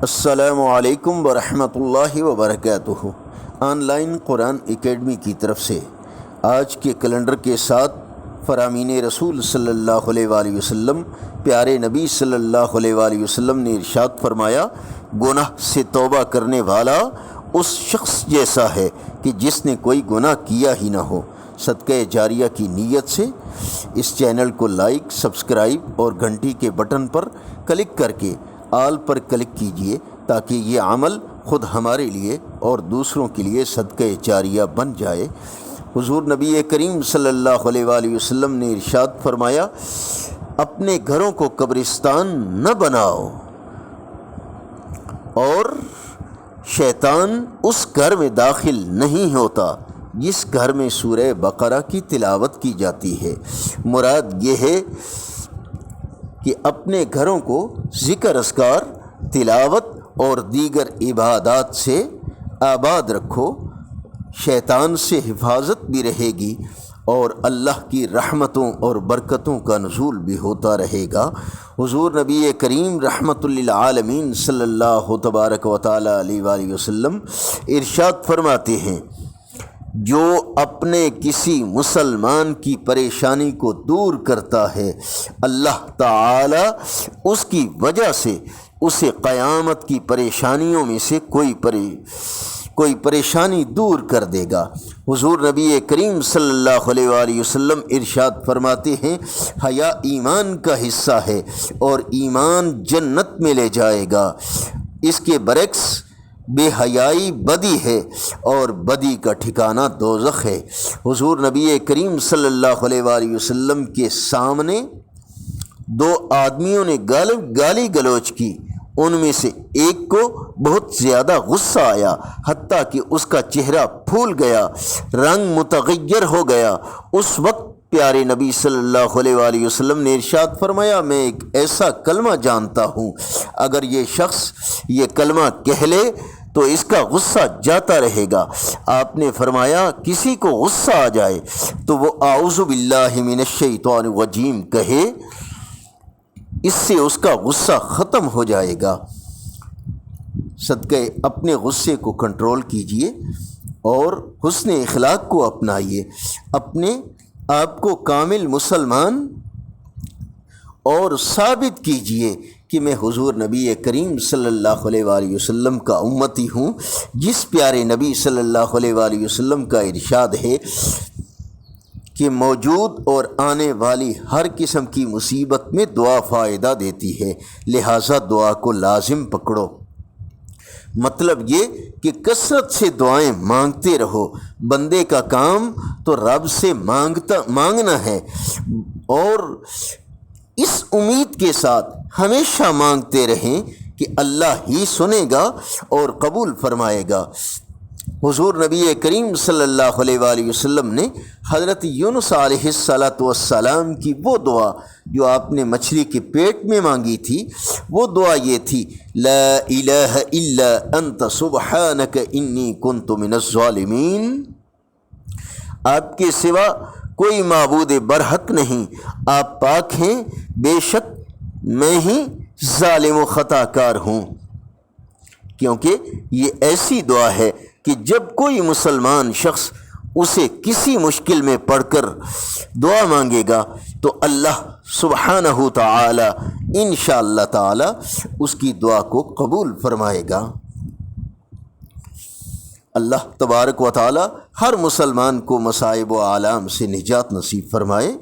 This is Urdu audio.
السلام علیکم ورحمۃ اللہ وبرکاتہ۔ آن لائن قرآن اکیڈمی کی طرف سے آج کے کیلنڈر کے ساتھ فرامین رسول صلی اللہ علیہ وآلہ وسلم، پیارے نبی صلی اللہ علیہ وآلہ وسلم نے ارشاد فرمایا، گناہ سے توبہ کرنے والا اس شخص جیسا ہے کہ جس نے کوئی گناہ کیا ہی نہ ہو۔ صدقہ جاریہ کی نیت سے اس چینل کو لائک، سبسکرائب اور گھنٹی کے بٹن پر کلک کر کے آل پر کلک کیجئے تاکہ یہ عمل خود ہمارے لیے اور دوسروں کے لیے صدقہ جاریہ بن جائے۔ حضور نبی کریم صلی اللہ علیہ وآلہ وسلم نے ارشاد فرمایا، اپنے گھروں کو قبرستان نہ بناؤ اور شیطان اس گھر میں داخل نہیں ہوتا جس گھر میں سورہ بقرہ کی تلاوت کی جاتی ہے۔ مراد یہ ہے کہ اپنے گھروں کو ذکر اذکار، تلاوت اور دیگر عبادات سے آباد رکھو، شیطان سے حفاظت بھی رہے گی اور اللہ کی رحمتوں اور برکتوں کا نزول بھی ہوتا رہے گا۔ حضور نبی کریم رحمۃ للعالمین صلی اللہ تبارک و تعالی علیہ وآلہ وسلم ارشاد فرماتے ہیں، جو اپنے کسی مسلمان کی پریشانی کو دور کرتا ہے، اللہ تعالی اس کی وجہ سے اسے قیامت کی پریشانیوں میں سے کوئی پریشانی دور کر دے گا۔ حضور نبی کریم صلی اللہ علیہ وآلہ وسلم ارشاد فرماتے ہیں، حیا ایمان کا حصہ ہے اور ایمان جنت میں لے جائے گا، اس کے برعکس بے حیائی بدی ہے اور بدی کا ٹھکانہ دوزخ ہے۔ حضور نبی کریم صلی اللہ علیہ وآلہ وسلم کے سامنے دو آدمیوں نے گالی گلوچ کی، ان میں سے ایک کو بہت زیادہ غصہ آیا، حتیٰ کہ اس کا چہرہ پھول گیا، رنگ متغیر ہو گیا۔ اس وقت پیارے نبی صلی اللہ علیہ وآلہ وسلم نے ارشاد فرمایا، میں ایک ایسا کلمہ جانتا ہوں، اگر یہ شخص یہ کلمہ کہہ لے تو اس کا غصہ جاتا رہے گا۔ آپ نے فرمایا، کسی کو غصہ آ جائے تو وہ اعوذ باللہ من الشیطان الرجیم کہے، اس سے اس کا غصہ ختم ہو جائے گا۔ صدقہ اپنے غصے کو کنٹرول کیجئے اور حسن اخلاق کو اپنائیے، اپنے آپ کو کامل مسلمان اور ثابت کیجئے کہ میں حضور نبی کریم صلی اللہ علیہ وآلہ وسلم کا امتی ہوں۔ جس پیارے نبی صلی اللہ علیہ وآلہ وسلم کا ارشاد ہے کہ موجود اور آنے والی ہر قسم کی مصیبت میں دعا فائدہ دیتی ہے، لہٰذا دعا کو لازم پکڑو۔ مطلب یہ کہ کثرت سے دعائیں مانگتے رہو۔ بندے کا کام تو رب سے مانگنا ہے اور اس امید کے ساتھ ہمیشہ مانگتے رہیں کہ اللہ ہی سنے گا اور قبول فرمائے گا۔ حضور نبی کریم صلی اللہ علیہ وآلہ وسلم نے حضرت یونس علیہ السلام کی وہ دعا جو آپ نے مچھلی کے پیٹ میں مانگی تھی، وہ دعا یہ تھی، لا الہ الا انت سبحانک انی کنت من الظالمین، آپ کے سوا کوئی معبود برحق نہیں، آپ پاک ہیں، بے شک میں ہی ظالم و خطا کار ہوں۔ کیونکہ یہ ایسی دعا ہے کہ جب کوئی مسلمان شخص اسے کسی مشکل میں پڑھ کر دعا مانگے گا تو اللہ سبحانہ تعالی انشاءاللہ تعالی اس کی دعا کو قبول فرمائے گا۔ اللہ تبارک و تعالی ہر مسلمان کو مصائب و آلام سے نجات نصیب فرمائے۔